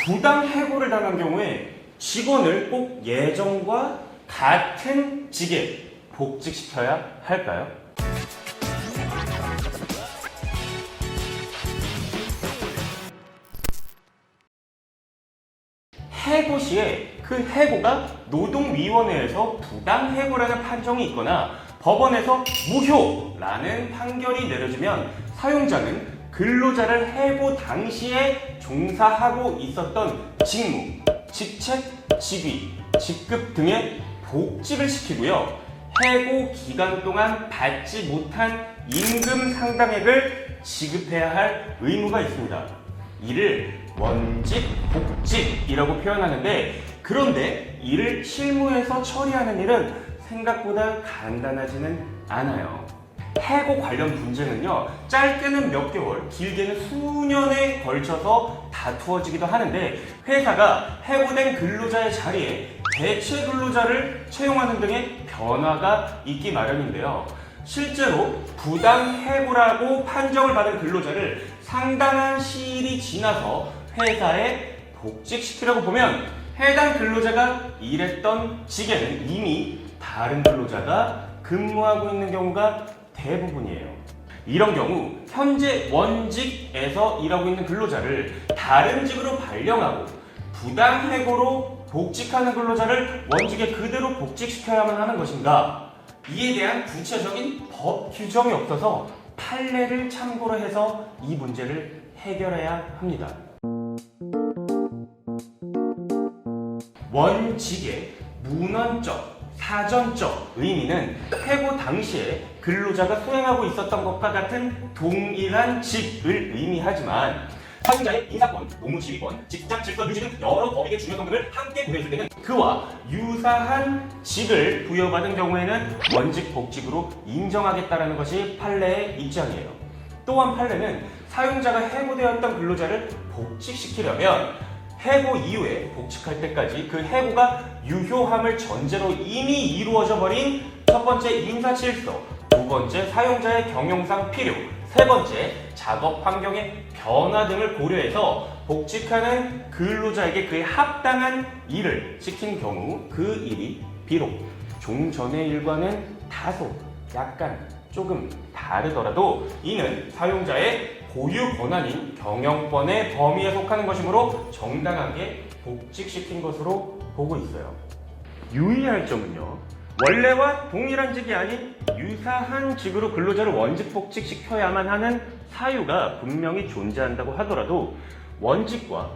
부당 해고를 당한 경우에 직원을 꼭 예전과 같은 직에 복직시켜야 할까요? 해고 시에 그 해고가 노동위원회에서 부당 해고라는 판정이 있거나 법원에서 무효라는 판결이 내려지면 사용자는 근로자를 해고 당시에 종사하고 있었던 직무, 직책, 직위, 직급 등의 복직을 시키고요. 해고 기간 동안 받지 못한 임금 상당액을 지급해야 할 의무가 있습니다. 이를 원직, 복직이라고 표현하는데, 그런데 이를 실무에서 처리하는 일은 생각보다 간단하지는 않아요. 해고 관련 분쟁은요, 짧게는 몇 개월, 길게는 수년에 걸쳐서 다투어지기도 하는데, 회사가 해고된 근로자의 자리에 대체 근로자를 채용하는 등의 변화가 있기 마련인데요. 실제로 부당 해고라고 판정을 받은 근로자를 상당한 시일이 지나서 회사에 복직시키려고 보면 해당 근로자가 일했던 직에는 이미 다른 근로자가 근무하고 있는 경우가 대부분이에요. 이런 경우 현재 원직에서 일하고 있는 근로자를 다른 직으로 발령하고 부당 해고로 복직하는 근로자를 원직에 그대로 복직시켜야만 하는 것인가? 이에 대한 구체적인 법 규정이 없어서 판례를 참고로 해서 이 문제를 해결해야 합니다. 원직의 문헌적, 사전적 의미는 해고 당시에 근로자가 수행하고 있었던 것과 같은 동일한 직을 의미하지만 사용자의 인사권, 노무지휘권, 직장 질서 유지 등 여러 법익의 중요성들을 함께 고려했을 때는 그와 유사한 직을 부여받은 경우에는 원직 복직으로 인정하겠다는 것이 판례의 입장이에요. 또한 판례는 사용자가 해고되었던 근로자를 복직시키려면 해고 이후에 복직할 때까지 그 해고가 유효함을 전제로 이미 이루어져 버린 첫 번째 인사 질서, 두 번째 사용자의 경영상 필요, 세 번째 작업 환경의 변화 등을 고려해서 복직하는 근로자에게 그에 합당한 일을 시킨 경우 그 일이 비록 종전의 일과는 다소 약간 조금 다르더라도 이는 사용자의 고유 권한인 경영권의 범위에 속하는 것이므로 정당하게 복직시킨 것으로 보고 있어요. 유의할 점은요, 원래와 동일한 직이 아닌 유사한 직으로 근로자를 원직 복직시켜야만 하는 사유가 분명히 존재한다고 하더라도 원직과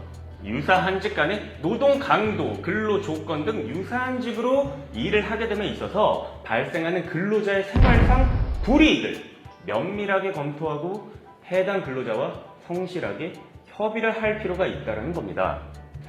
유사한 직 간의 노동 강도, 근로 조건 등 유사한 직으로 일을 하게 됨에 있어서 발생하는 근로자의 생활상 불이익을 면밀하게 검토하고 해당 근로자와 성실하게 협의를 할 필요가 있다는 겁니다.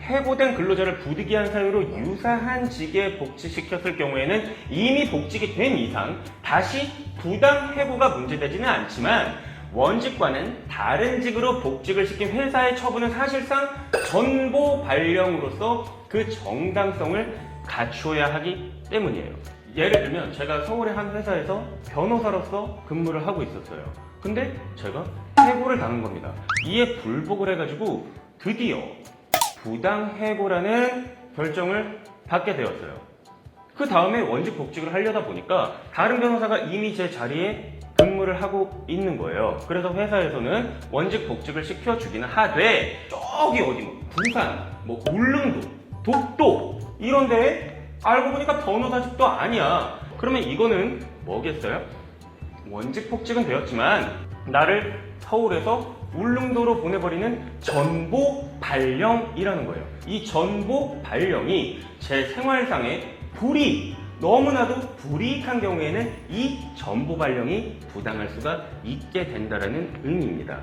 해고된 근로자를 부득이한 사유로 유사한 직에 복직시켰을 경우에는 이미 복직이 된 이상 다시 부당 해고가 문제되지는 않지만 원직과는 다른 직으로 복직을 시킨 회사의 처분은 사실상 전보 발령으로서 그 정당성을 갖추어야 하기 때문이에요. 예를 들면 제가 서울의 한 회사에서 변호사로서 근무를 하고 있었어요. 근데 제가 해고를 당한 겁니다. 이에 불복을 해가지고 드디어 부당 해고라는 결정을 받게 되었어요. 그 다음에 원직 복직을 하려다 보니까 다른 변호사가 이미 제 자리에 근무를 하고 있는 거예요. 그래서 회사에서는 원직 복직을 시켜주기는 하되 저기 어디 부산, 울릉도, 독도 이런 데에 알고 보니까 변호사직도 아니야. 그러면 이거는 뭐겠어요? 원직 복직은 되었지만 나를 서울에서 울릉도로 보내버리는 전보 발령이라는 거예요. 이 전보 발령이 제 생활상의 불이익, 너무나도 불이익한 경우에는 이 전보 발령이 부당할 수가 있게 된다는 의미입니다.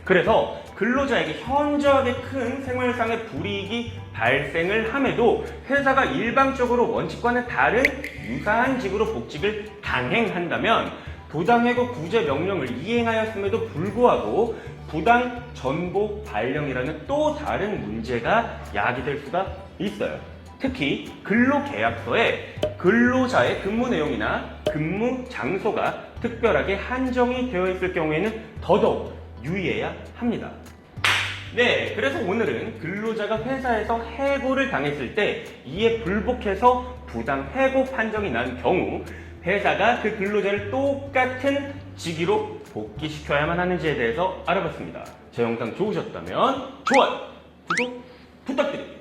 그래서 근로자에게 현저하게 큰 생활상의 불이익이 발생을 함에도 회사가 일방적으로 원칙과는 다른 유사한 직으로 복직을 강행한다면 부당해고 구제 명령을 이행하였음에도 불구하고 부당 전보 발령이라는 또 다른 문제가 야기될 수가 있어요. 특히 근로계약서에 근로자의 근무 내용이나 근무 장소가 특별하게 한정이 되어 있을 경우에는 더더욱 유의해야 합니다. 네, 그래서 오늘은 근로자가 회사에서 해고를 당했을 때 이에 불복해서 부당 해고 판정이 난 경우 회사가 그 근로자를 똑같은 직위로 복귀시켜야만 하는지에 대해서 알아봤습니다. 제 영상 좋으셨다면 좋아요, 구독 부탁드립니다.